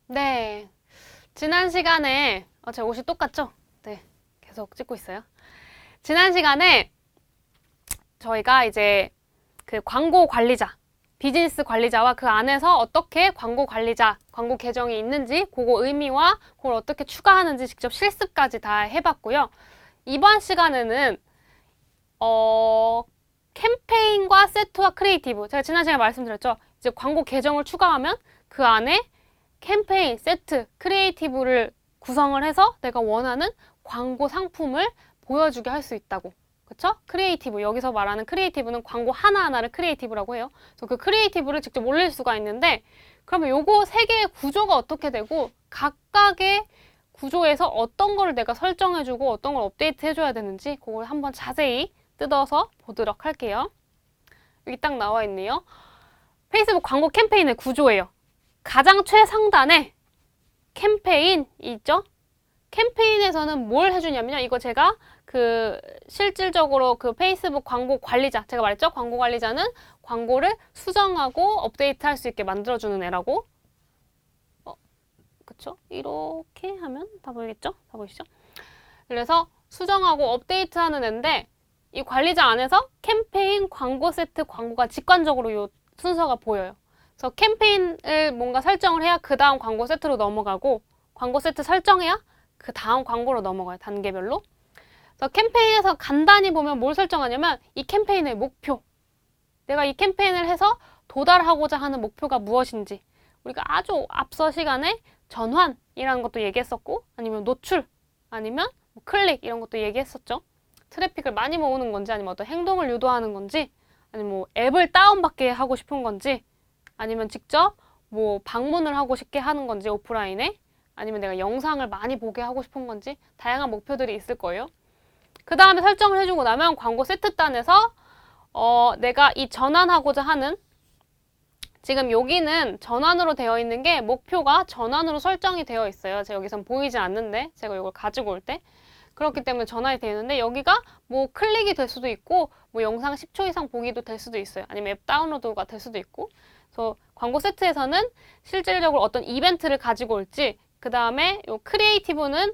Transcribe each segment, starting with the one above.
네. 지난 시간에, 제 옷이 똑같죠? 네. 계속 찍고 있어요. 지난 시간에 저희가 이제 그 광고 관리자, 비즈니스 관리자와 그 안에서 어떻게 광고 관리자, 광고 계정이 있는지, 그거 의미와 그걸 어떻게 추가하는지 직접 실습까지 다 해봤고요. 이번 시간에는, 캠페인과 세트와 크리에이티브. 제가 지난 시간에 말씀드렸죠? 이제 광고 계정을 추가하면 그 안에 캠페인, 세트, 크리에이티브를 구성을 해서 내가 원하는 광고 상품을 보여주게 할 수 있다고. 그쵸? 크리에이티브. 여기서 말하는 크리에이티브는 광고 하나하나를 크리에이티브라고 해요. 그래서 그 크리에이티브를 직접 올릴 수가 있는데, 그러면 요거 세 개의 구조가 어떻게 되고, 각각의 구조에서 어떤 거를 내가 설정해주고 어떤 걸 업데이트 해줘야 되는지, 그걸 한번 자세히 뜯어서 보도록 할게요. 여기 딱 나와 있네요. 페이스북 광고 캠페인의 구조예요. 가장 최상단에 캠페인이 있죠? 캠페인에서는 뭘 해주냐면요. 이거 제가 실질적으로 그 페이스북 광고 관리자, 제가 말했죠? 광고 관리자는 광고를 수정하고 업데이트 할 수 있게 만들어주는 애라고. 그쵸? 이렇게 하면 다 보이겠죠? 다 보이시죠? 그래서 수정하고 업데이트 하는 애인데, 이 관리자 안에서 캠페인, 광고 세트, 광고가 직관적으로 요 순서가 보여요. 그래서 캠페인을 뭔가 설정을 해야 그 다음 광고 세트로 넘어가고, 광고 세트 설정해야 그 다음 광고로 넘어가요. 단계별로. 그래서 캠페인에서 간단히 보면 뭘 설정하냐면 이 캠페인의 목표. 내가 이 캠페인을 해서 도달하고자 하는 목표가 무엇인지. 우리가 아주 앞서 시간에 전환이라는 것도 얘기했었고, 아니면 노출, 아니면 클릭 이런 것도 얘기했었죠. 트래픽을 많이 모으는 건지, 아니면 어떤 행동을 유도하는 건지, 아니면 뭐 앱을 다운받게 하고 싶은 건지, 아니면 직접 뭐 방문을 하고 싶게 하는 건지 오프라인에, 아니면 내가 영상을 많이 보게 하고 싶은 건지 다양한 목표들이 있을 거예요. 그 다음에 설정을 해주고 나면 광고 세트단에서 내가 이 전환하고자 하는, 지금 여기는 전환으로 되어 있는 게 목표가 전환으로 설정이 되어 있어요. 제가 여기선 보이지 않는데 제가 이걸 가지고 올 때. 그렇기 때문에 전환이 되는데 여기가 뭐 클릭이 될 수도 있고 뭐 영상 10초 이상 보기도 될 수도 있어요. 아니면 앱 다운로드가 될 수도 있고. 그래서 광고 세트에서는 실질적으로 어떤 이벤트를 가지고 올지, 그 다음에 요 크리에이티브는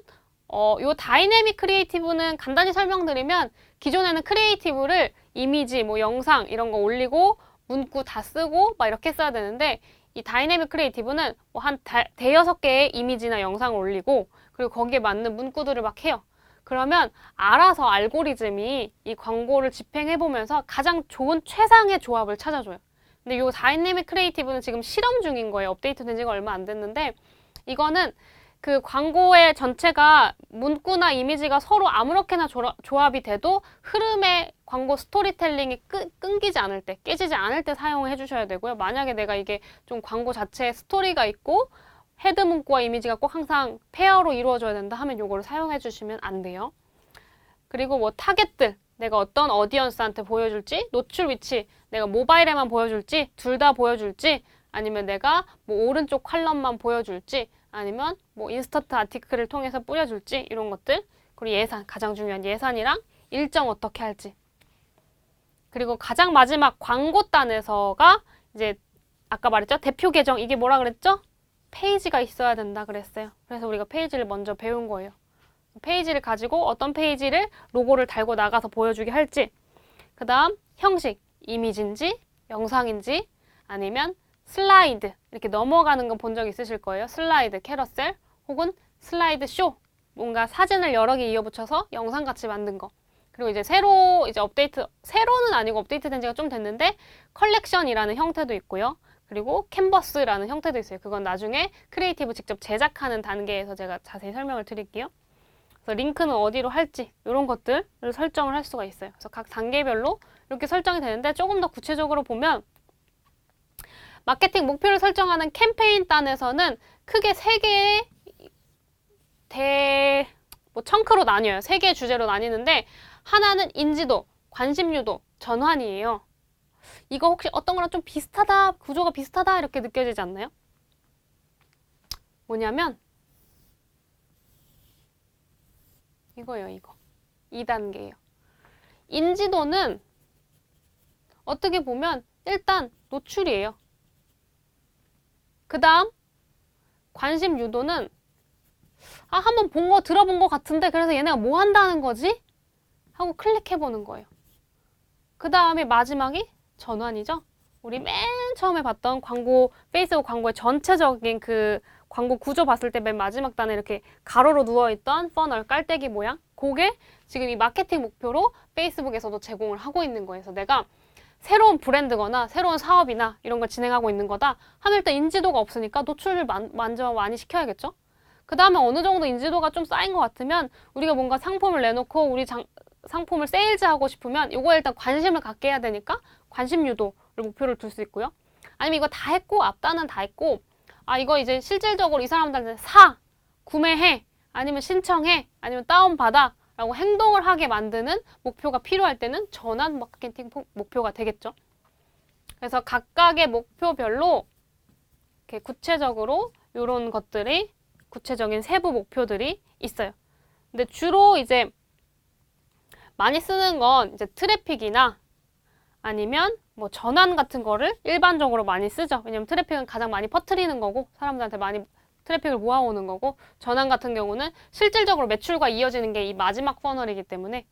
요 다이내믹 크리에이티브는 간단히 설명드리면, 기존에는 크리에이티브를 이미지, 뭐 영상 이런 거 올리고 문구 다 쓰고 막 이렇게 써야 되는데, 이 다이내믹 크리에이티브는 뭐 한 대여섯 개의 이미지나 영상을 올리고 그리고 거기에 맞는 문구들을 막 해요. 그러면 알아서 알고리즘이 이 광고를 집행해보면서 가장 좋은 최상의 조합을 찾아줘요. 근데 이 다이내믹 크리에이티브는 지금 실험 중인 거예요. 업데이트 된 지가 얼마 안 됐는데, 이거는 그 광고의 전체가 문구나 이미지가 서로 아무렇게나 조합이 돼도 흐름의 광고 스토리텔링이 끊기지 않을 때, 깨지지 않을 때 사용해 주셔야 되고요. 만약에 내가 이게 좀 광고 자체에 스토리가 있고 헤드 문구와 이미지가 꼭 항상 페어로 이루어져야 된다 하면 이거를 사용해 주시면 안 돼요. 그리고 뭐 타겟들, 내가 어떤 어디언스한테 보여줄지, 노출 위치, 내가 모바일에만 보여줄지, 둘 다 보여줄지, 아니면 내가 뭐 오른쪽 컬럼만 보여줄지, 아니면 뭐 인스턴트 아티클을 통해서 뿌려줄지, 이런 것들. 그리고 예산, 가장 중요한 예산이랑 일정 어떻게 할지. 그리고 가장 마지막 광고단에서가 이제 아까 말했죠? 대표 계정, 이게 뭐라 그랬죠? 페이지가 있어야 된다 그랬어요. 그래서 우리가 페이지를 먼저 배운 거예요. 페이지를 가지고 어떤 페이지를 로고를 달고 나가서 보여주게 할지, 그 다음 형식, 이미지인지 영상인지 아니면 슬라이드, 이렇게 넘어가는 거 본 적 있으실 거예요. 슬라이드, 캐러셀 혹은 슬라이드 쇼, 뭔가 사진을 여러 개 이어붙여서 영상같이 만든 거. 그리고 이제 새로 이제 새로는 아니고 업데이트 된 지가 좀 됐는데 컬렉션이라는 형태도 있고요. 그리고 캔버스라는 형태도 있어요. 그건 나중에 크리에이티브 직접 제작하는 단계에서 제가 자세히 설명을 드릴게요. 그래서 링크는 어디로 할지 이런 것들을 설정을 할 수가 있어요. 그래서 각 단계별로 이렇게 설정이 되는데, 조금 더 구체적으로 보면 마케팅 목표를 설정하는 캠페인 단에서는 크게 세 개의 청크로 나뉘어요. 세 개의 주제로 나뉘는데, 하나는 인지도, 관심 유도, 전환이에요. 이거 혹시 어떤 거랑 좀 비슷하다, 구조가 비슷하다 이렇게 느껴지지 않나요? 뭐냐면 이거예요, 이거. 2단계예요. 인지도는 어떻게 보면 일단 노출이에요. 그 다음 관심 유도는 한번 본 거 들어본 거 같은데 그래서 얘네가 뭐 한다는 거지? 하고 클릭해보는 거예요. 그 다음에 마지막이 전환이죠. 우리 맨 처음에 봤던 광고, 페이스북 광고의 전체적인 그 광고 구조 봤을 때 맨 마지막 단에 이렇게 가로로 누워있던 퍼널, 깔때기 모양, 그게 지금 이 마케팅 목표로 페이스북에서도 제공을 하고 있는 거예요. 그래서 내가 새로운 브랜드거나 새로운 사업이나 이런 걸 진행하고 있는 거다 하면 일단 인지도가 없으니까 노출을 먼저 많이 시켜야겠죠? 그 다음에 어느 정도 인지도가 좀 쌓인 것 같으면 우리가 뭔가 상품을 내놓고 상품을 세일즈하고 싶으면 이거에 일단 관심을 갖게 해야 되니까 관심 유도를 목표를 둘 수 있고요. 아니면 이거 다 했고 앞단은 다 했고 이거 이제 실질적으로 이 사람들한테 구매해, 아니면 신청해, 아니면 다운받아 라고 행동을 하게 만드는 목표가 필요할 때는 전환 마케팅 목표가 되겠죠. 그래서 각각의 목표별로 이렇게 구체적으로 이런 것들이 구체적인 세부 목표들이 있어요. 근데 주로 이제 많이 쓰는 건 이제 트래픽이나 아니면 뭐 전환 같은 거를 일반적으로 많이 쓰죠. 왜냐면 트래픽은 가장 많이 퍼뜨리는 거고 사람들한테 많이 트래픽을 모아오는 거고, 전환 같은 경우는 실질적으로 매출과 이어지는 게 이 마지막 퍼널이기 때문에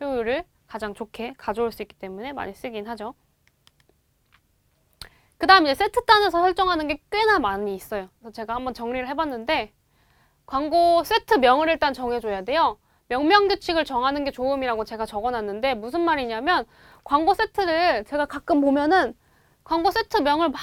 효율을 가장 좋게 가져올 수 있기 때문에 많이 쓰긴 하죠. 그 다음 이제 세트단에서 설정하는 게 꽤나 많이 있어요. 그래서 제가 한번 정리를 해봤는데 광고 세트명을 일단 정해줘야 돼요. 명명규칙을 정하는 게 좋음이라고 제가 적어놨는데 무슨 말이냐면 광고 세트를 제가 가끔 보면은 광고 세트명을 막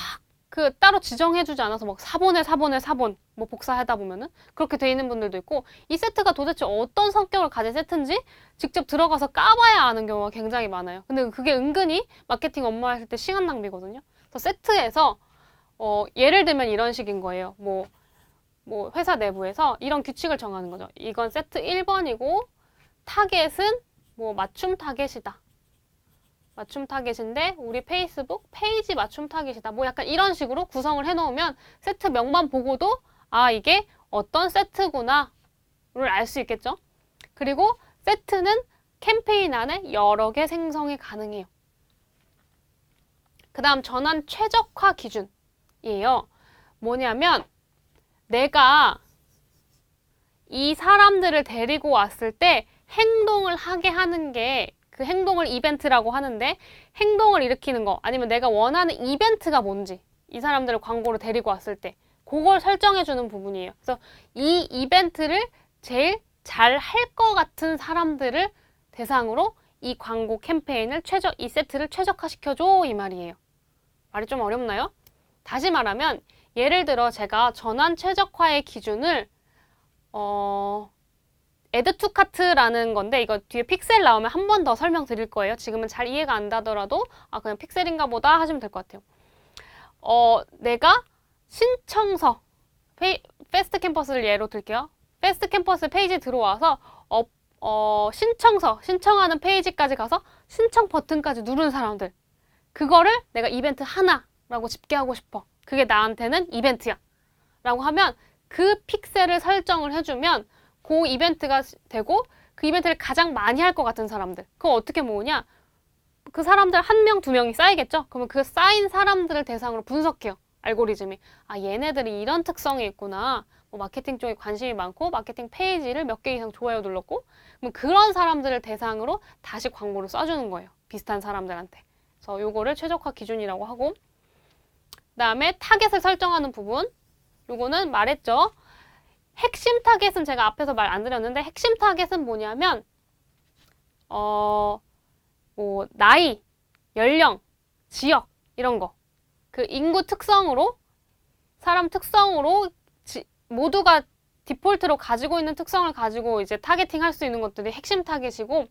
따로 지정해주지 않아서 막 4번에 뭐 복사하다 보면은 그렇게 돼 있는 분들도 있고, 이 세트가 도대체 어떤 성격을 가진 세트인지 직접 들어가서 까봐야 아는 경우가 굉장히 많아요. 근데 그게 은근히 마케팅 업무할 때 시간 낭비거든요. 그래서 세트에서 예를 들면 이런 식인 거예요. 뭐 회사 내부에서 이런 규칙을 정하는 거죠. 이건 세트 1번이고 타겟은 뭐 맞춤 타겟이다. 맞춤 타겟인데 우리 페이스북 페이지 맞춤 타겟이다. 뭐 약간 이런 식으로 구성을 해놓으면 세트명만 보고도 이게 어떤 세트구나를 알 수 있겠죠. 그리고 세트는 캠페인 안에 여러 개 생성이 가능해요. 그 다음 전환 최적화 기준이에요. 뭐냐면 내가 이 사람들을 데리고 왔을 때 행동을 하게 하는 게 그 행동을 이벤트라고 하는데, 행동을 일으키는 거 아니면 내가 원하는 이벤트가 뭔지, 이 사람들을 광고로 데리고 왔을 때 그걸 설정해 주는 부분이에요. 그래서 이 이벤트를 제일 잘 할 것 같은 사람들을 대상으로 이 광고 캠페인을 이 세트를 최적화시켜줘 이 말이에요. 말이 좀 어렵나요? 다시 말하면 예를 들어 제가 전환 최적화의 기준을 add to cart라는 건데, 이거 뒤에 픽셀 나오면 한 번 더 설명드릴 거예요. 지금은 잘 이해가 안 가더라도 그냥 픽셀인가 보다 하시면 될 것 같아요. 내가 신청서, 패스트 캠퍼스를 예로 들게요. 패스트 캠퍼스 페이지 들어와서 신청하는 페이지까지 가서 신청 버튼까지 누른 사람들, 그거를 내가 이벤트 하나라고 집계하고 싶어. 그게 나한테는 이벤트야 라고 하면 그 픽셀을 설정을 해주면 그 이벤트가 되고, 그 이벤트를 가장 많이 할 것 같은 사람들, 그거 어떻게 모으냐? 그 사람들 1명, 2명이 쌓이겠죠? 그러면 그 쌓인 사람들을 대상으로 분석해요. 알고리즘이. 얘네들이 이런 특성이 있구나. 뭐 마케팅 쪽에 관심이 많고 마케팅 페이지를 몇 개 이상 좋아요 눌렀고, 그럼 그런 사람들을 대상으로 다시 광고를 쏴주는 거예요. 비슷한 사람들한테. 그래서 요거를 최적화 기준이라고 하고, 그다음에 타겟을 설정하는 부분. 요거는 말했죠. 핵심 타겟은 제가 앞에서 말 안 드렸는데, 핵심 타겟은 뭐냐면 뭐 나이, 연령, 지역 이런 거, 그 인구 특성으로, 사람 특성으로 모두가 디폴트로 가지고 있는 특성을 가지고 이제 타겟팅 할 수 있는 것들이 핵심 타겟이고,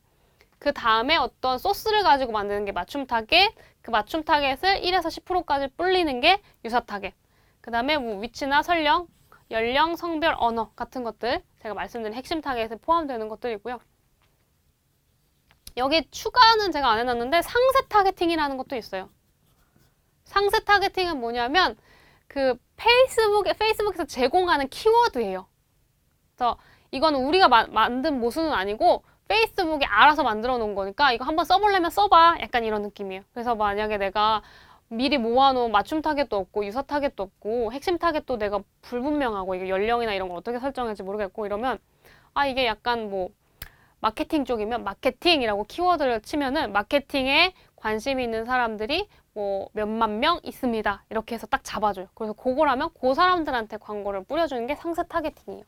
그 다음에 어떤 소스를 가지고 만드는 게 맞춤 타겟, 그 맞춤 타겟을 1에서 10%까지 불리는 게 유사 타겟, 그 다음에 뭐 위치나 설령, 연령, 성별, 언어 같은 것들, 제가 말씀드린 핵심 타겟에 포함되는 것들이고요. 여기 추가는 제가 안 해놨는데 상세 타겟팅이라는 것도 있어요. 상세 타겟팅은 뭐냐면 그 페이스북에서 제공하는 키워드예요. 그래서 이건 우리가 만든 모순은 아니고 페이스북이 알아서 만들어 놓은 거니까 이거 한번 써보려면 써봐, 약간 이런 느낌이에요. 그래서 만약에 내가 미리 모아놓은 맞춤 타겟도 없고 유사 타겟도 없고 핵심 타겟도 내가 불분명하고 이게 연령이나 이런 걸 어떻게 설정할지 모르겠고 이러면 아 이게 약간 뭐 마케팅 쪽이면 마케팅이라고 키워드를 치면은 마케팅에 관심 있는 사람들이 뭐 몇만 명 있습니다. 이렇게 해서 딱 잡아줘요. 그래서 그거라면 그 사람들한테 광고를 뿌려주는 게 상세 타겟팅이에요.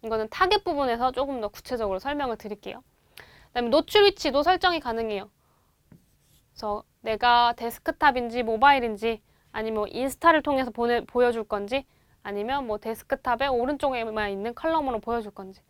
이거는 타겟 부분에서 조금 더 구체적으로 설명을 드릴게요. 그다음에 노출 위치도 설정이 가능해요. 그래서 내가 데스크탑인지 모바일인지 아니면 뭐 인스타를 통해서 보여줄 건지 아니면 뭐 데스크탑의 오른쪽에만 있는 컬럼으로 보여줄 건지.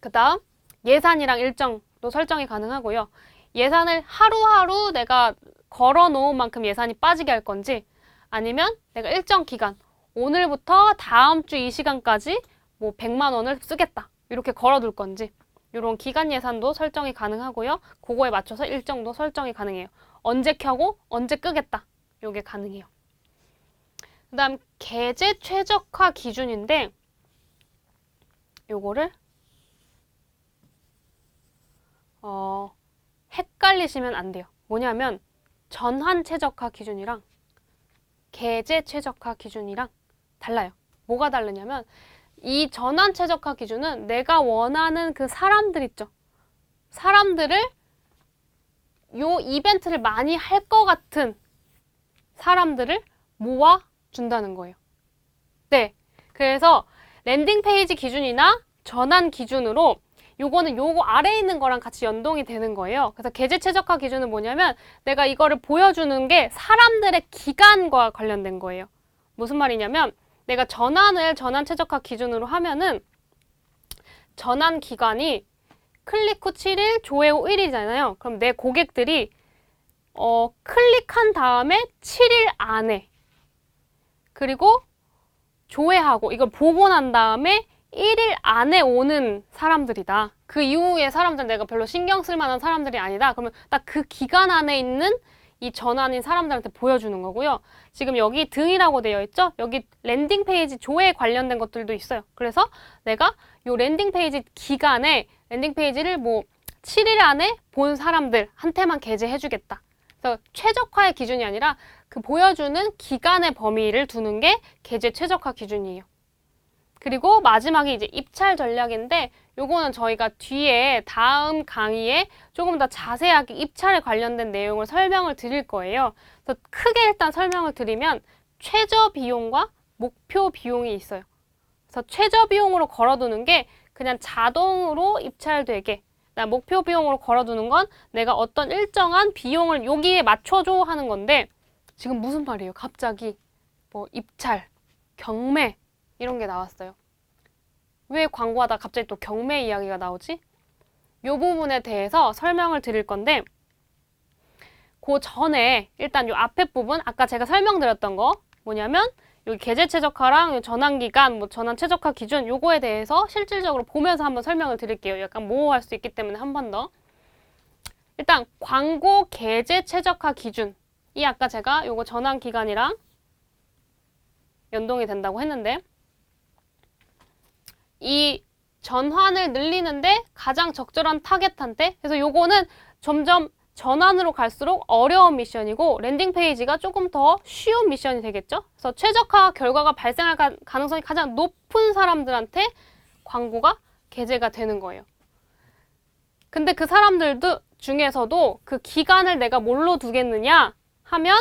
그 다음 예산이랑 일정도 설정이 가능하고요. 예산을 하루하루 내가 걸어놓은 만큼 예산이 빠지게 할 건지 아니면 내가 일정 기간 오늘부터 다음 주 이 시간까지 뭐 100만 원을 쓰겠다 이렇게 걸어둘 건지 이런 기간 예산도 설정이 가능하고요. 그거에 맞춰서 일정도 설정이 가능해요. 언제 켜고 언제 끄겠다 이게 가능해요. 그 다음 계제 최적화 기준인데 요거를 헷갈리시면 안 돼요. 뭐냐면 전환 최적화 기준이랑 계제 최적화 기준이랑 달라요. 뭐가 다르냐면 이 전환 최적화 기준은 내가 원하는 그 사람들 있죠. 사람들을 요 이벤트를 많이 할 것 같은 사람들을 모아준다는 거예요. 네. 그래서 랜딩 페이지 기준이나 전환 기준으로 요거는 요거 아래에 있는 거랑 같이 연동이 되는 거예요. 그래서 계제 최적화 기준은 뭐냐면 내가 이거를 보여주는 게 사람들의 기간과 관련된 거예요. 무슨 말이냐면 내가 전환 최적화 기준으로 하면은 전환 기간이 클릭 후 7일, 조회 후 1일이잖아요. 그럼 내 고객들이 클릭한 다음에 7일 안에 그리고 조회하고 이걸 보고 난 다음에 1일 안에 오는 사람들이다. 그 이후의 사람들은 내가 별로 신경 쓸 만한 사람들이 아니다. 그러면 딱 그 기간 안에 있는 이 전환인 사람들한테 보여주는 거고요. 지금 여기 등이라고 되어 있죠? 여기 랜딩 페이지 조회에 관련된 것들도 있어요. 그래서 내가 요 랜딩 페이지 기간에 랜딩 페이지를 뭐 7일 안에 본 사람들한테만 게재해주겠다. 그래서 최적화의 기준이 아니라 그 보여주는 기간의 범위를 두는 게 게재 최적화 기준이에요. 그리고 마지막에 이제 입찰 전략인데 요거는 저희가 뒤에 다음 강의에 조금 더 자세하게 입찰에 관련된 내용을 설명을 드릴 거예요. 그래서 크게 일단 설명을 드리면 최저 비용과 목표 비용이 있어요. 그래서 최저 비용으로 걸어두는 게 그냥 자동으로 입찰되게 목표 비용으로 걸어두는 건 내가 어떤 일정한 비용을 여기에 맞춰줘 하는 건데 지금 무슨 말이에요? 갑자기 뭐 입찰, 경매 이런 게 나왔어요. 왜 광고하다 갑자기 또 경매 이야기가 나오지? 이 부분에 대해서 설명을 드릴 건데 그 전에 일단 이 앞에 부분 아까 제가 설명드렸던 거 뭐냐면 여기 계제 최적화랑 전환 기간, 뭐 전환 최적화 기준 요거에 대해서 실질적으로 보면서 한번 설명을 드릴게요. 약간 모호할 수 있기 때문에 한 번 더. 일단 광고 계제 최적화 기준 이 아까 제가 요거 전환 기간이랑 연동이 된다고 했는데 이 전환을 늘리는데 가장 적절한 타겟한테 그래서 요거는 점점 전환으로 갈수록 어려운 미션이고 랜딩 페이지가 조금 더 쉬운 미션이 되겠죠. 그래서 최적화 결과가 발생할 가능성이 가장 높은 사람들한테 광고가 게재가 되는 거예요. 근데 그 사람들도 중에서도 그 기간을 내가 뭘로 두겠느냐 하면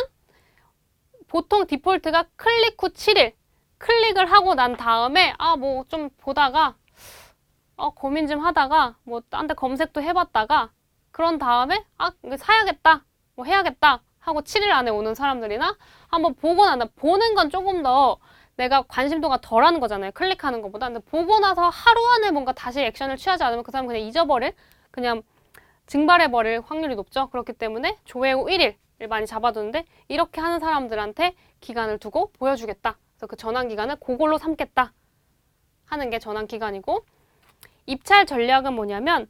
보통 디폴트가 클릭 후 7일 클릭을 하고 난 다음에 뭐 좀 보다가 고민 좀 하다가 뭐 딴 데 검색도 해봤다가 그런 다음에 이거 사야겠다 뭐 해야겠다 하고 7일 안에 오는 사람들이나 한번 보고 나서 보는 건 조금 더 내가 관심도가 덜하는 거잖아요. 클릭하는 것보다. 근데 보고 나서 하루 안에 뭔가 다시 액션을 취하지 않으면 그 사람은 그냥 잊어버릴 그냥 증발해버릴 확률이 높죠. 그렇기 때문에 조회 후 1일을 많이 잡아두는데 이렇게 하는 사람들한테 기간을 두고 보여주겠다. 그래서 그 전환 기간을 그걸로 삼겠다 하는 게 전환 기간이고 입찰 전략은 뭐냐면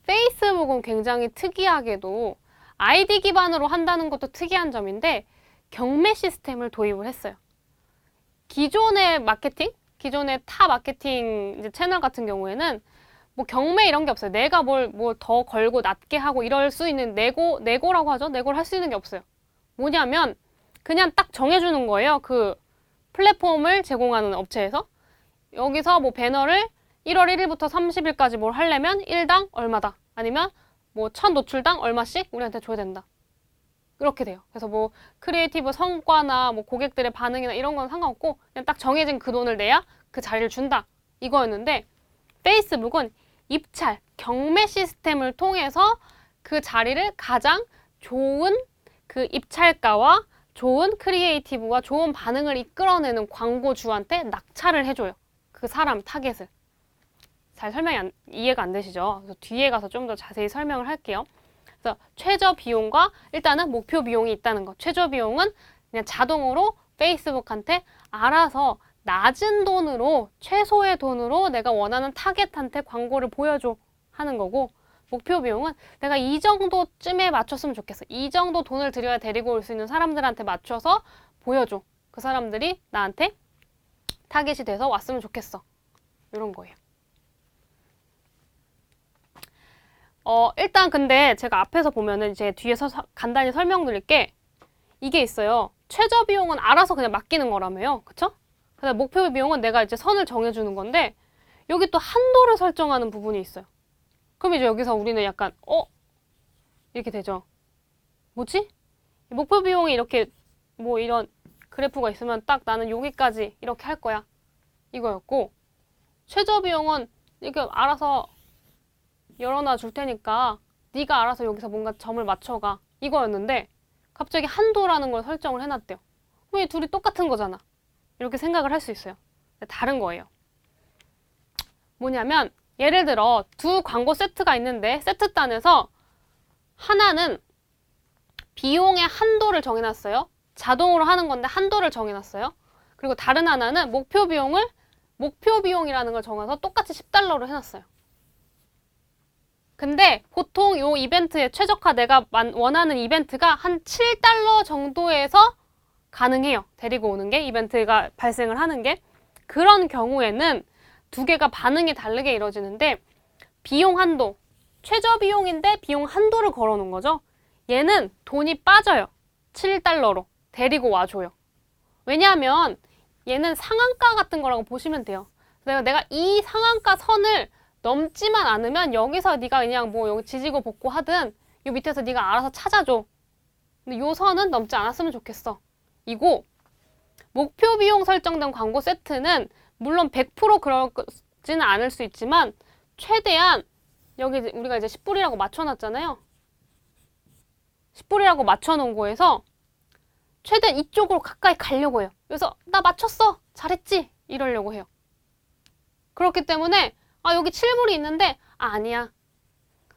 페이스북은 굉장히 특이하게도 아이디 기반으로 한다는 것도 특이한 점인데 경매 시스템을 도입을 했어요. 기존의 마케팅, 기존의 타 마케팅 이제 채널 같은 경우에는 뭐 경매 이런 게 없어요. 내가 뭘 더 걸고 낮게 하고 이럴 수 있는 내고라고 하죠. 내고를 할 수 있는 게 없어요. 뭐냐면 그냥 딱 정해주는 거예요. 그 플랫폼을 제공하는 업체에서. 여기서 뭐 배너를 1월 1일부터 30일까지 뭘 하려면 1당 얼마다. 아니면 뭐 1000 노출당 얼마씩 우리한테 줘야 된다. 그렇게 돼요. 그래서 뭐 크리에이티브 성과나 뭐 고객들의 반응이나 이런 건 상관없고 그냥 딱 정해진 그 돈을 내야 그 자리를 준다. 이거였는데 페이스북은 입찰, 경매 시스템을 통해서 그 자리를 가장 좋은 그 입찰가와 좋은 크리에이티브와 좋은 반응을 이끌어내는 광고주한테 낙찰을 해줘요. 그 사람 타겟을. 잘 이해가 안 되시죠? 그래서 뒤에 가서 좀 더 자세히 설명을 할게요. 그래서 최저 비용과 일단은 목표 비용이 있다는 거. 최저 비용은 그냥 자동으로 페이스북한테 알아서 낮은 돈으로, 최소의 돈으로 내가 원하는 타겟한테 광고를 보여줘 하는 거고, 목표 비용은 내가 이 정도쯤에 맞췄으면 좋겠어. 이 정도 돈을 들여야 데리고 올 수 있는 사람들한테 맞춰서 보여줘. 그 사람들이 나한테 타겟이 돼서 왔으면 좋겠어. 이런 거예요. 일단 근데 제가 앞에서 보면은 이제 뒤에서 간단히 설명드릴게 이게 있어요. 최저 비용은 알아서 그냥 맡기는 거라며요. 그쵸? 그래서 목표 비용은 내가 이제 선을 정해주는 건데 여기 또 한도를 설정하는 부분이 있어요. 그럼 이제 여기서 우리는 약간 이렇게 되죠. 뭐지? 목표 비용이 이렇게 뭐 이런 그래프가 있으면 딱 나는 여기까지 이렇게 할 거야. 이거였고 최저 비용은 이렇게 알아서 열어놔 줄 테니까 네가 알아서 여기서 뭔가 점을 맞춰가. 이거였는데 갑자기 한도라는 걸 설정을 해놨대요. 그럼 이 둘이 똑같은 거잖아. 이렇게 생각을 할 수 있어요. 근데 다른 거예요. 뭐냐면 예를 들어 두 광고 세트가 있는데 세트단에서 하나는 비용의 한도를 정해놨어요. 자동으로 하는 건데 한도를 정해놨어요. 그리고 다른 하나는 목표 비용이라는 걸 정해서 똑같이 $10로 해놨어요. 근데 보통 요 이벤트의 최적화 내가 원하는 이벤트가 한 $7 정도에서 가능해요. 데리고 오는 게, 이벤트가 발생을 하는 게. 그런 경우에는 두 개가 반응이 다르게 이루어지는데 비용 한도, 최저 비용인데 비용 한도를 걸어놓은 거죠. 얘는 돈이 빠져요. $7로 데리고 와줘요. 왜냐하면 얘는 상한가 같은 거라고 보시면 돼요. 내가 이 상한가 선을 넘지만 않으면 여기서 네가 그냥 뭐 여기 지지고 볶고 하든 요 밑에서 네가 알아서 찾아줘. 근데 요 선은 넘지 않았으면 좋겠어. 이고 목표 비용 설정된 광고 세트는 물론 100% 그러지는 않을 수 있지만 최대한 여기 우리가 이제 10불이라고 맞춰놨잖아요. 10불이라고 맞춰놓은 거에서 최대한 이쪽으로 가까이 가려고 해요. 그래서 나 맞췄어. 잘했지? 이러려고 해요. 그렇기 때문에 여기 7불이 있는데 아니야.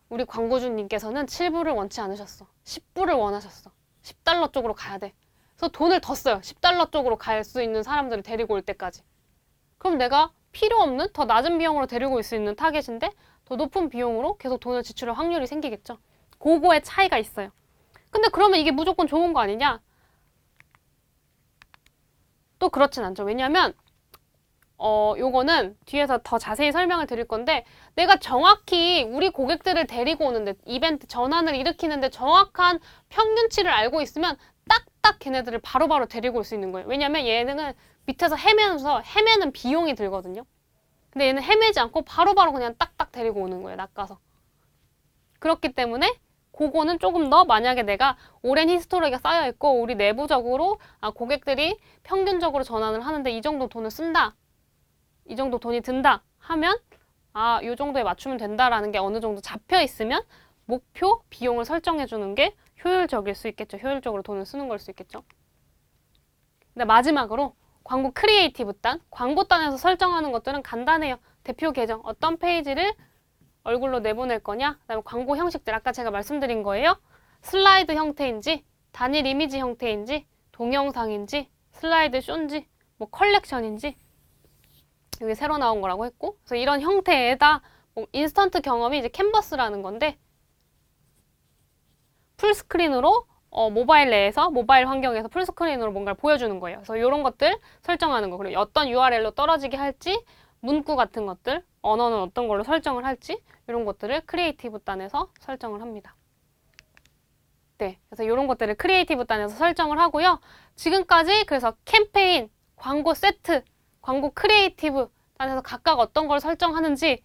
우리 광고주님께서는 7불을 원치 않으셨어. 10불을 원하셨어. $10 쪽으로 가야 돼. 그래서 돈을 더 써요. $10 쪽으로 갈 수 있는 사람들을 데리고 올 때까지. 그럼 내가 필요 없는 더 낮은 비용으로 데리고 올 수 있는 타겟인데 더 높은 비용으로 계속 돈을 지출할 확률이 생기겠죠. 그거의 차이가 있어요. 근데 그러면 이게 무조건 좋은 거 아니냐? 또 그렇진 않죠. 왜냐면 요거는 뒤에서 더 자세히 설명을 드릴 건데 내가 정확히 우리 고객들을 데리고 오는데 이벤트 전환을 일으키는데 정확한 평균치를 알고 있으면 딱딱 걔네들을 바로바로 데리고 올 수 있는 거예요. 왜냐면 얘는 밑에서 헤매는 비용이 들거든요. 근데 얘는 헤매지 않고 바로바로 그냥 딱딱 데리고 오는 거예요. 낚아서. 그렇기 때문에 그거는 조금 더 만약에 내가 오랜 히스토리가 쌓여있고 우리 내부적으로 고객들이 평균적으로 전환을 하는데 이 정도 돈을 쓴다. 이 정도 돈이 든다 하면 요 정도에 맞추면 된다라는 게 어느 정도 잡혀 있으면 목표 비용을 설정해 주는 게 효율적일 수 있겠죠. 효율적으로 돈을 쓰는 걸 수 있겠죠. 근데 마지막으로 광고 크리에이티브 단, 광고 단에서 설정하는 것들은 간단해요. 대표 계정, 어떤 페이지를 얼굴로 내보낼 거냐, 그다음에 광고 형식들 아까 제가 말씀드린 거예요. 슬라이드 형태인지, 단일 이미지 형태인지, 동영상인지, 슬라이드 쇼인지, 뭐 컬렉션인지 이게 새로 나온 거라고 했고, 그래서 이런 형태에다 뭐 인스턴트 경험이 이제 캔버스라는 건데 풀스크린으로 모바일 내에서 모바일 환경에서 풀스크린으로 뭔가를 보여주는 거예요. 그래서 이런 것들 설정하는 거. 그리고 어떤 URL로 떨어지게 할지 문구 같은 것들, 언어는 어떤 걸로 설정을 할지 이런 것들을 크리에이티브 단에서 설정을 합니다. 네, 그래서 이런 것들을 크리에이티브 단에서 설정을 하고요. 지금까지 그래서 캠페인, 광고 세트, 광고 크리에이티브 단에서 각각 어떤 걸 설정하는지,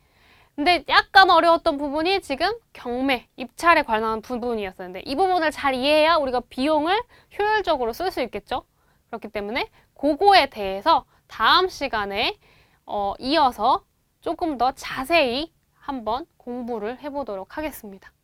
근데 약간 어려웠던 부분이 지금 경매, 입찰에 관한 부분이었었는데 이 부분을 잘 이해해야 우리가 비용을 효율적으로 쓸 수 있겠죠? 그렇기 때문에 그거에 대해서 다음 시간에 이어서 조금 더 자세히 한번 공부를 해보도록 하겠습니다.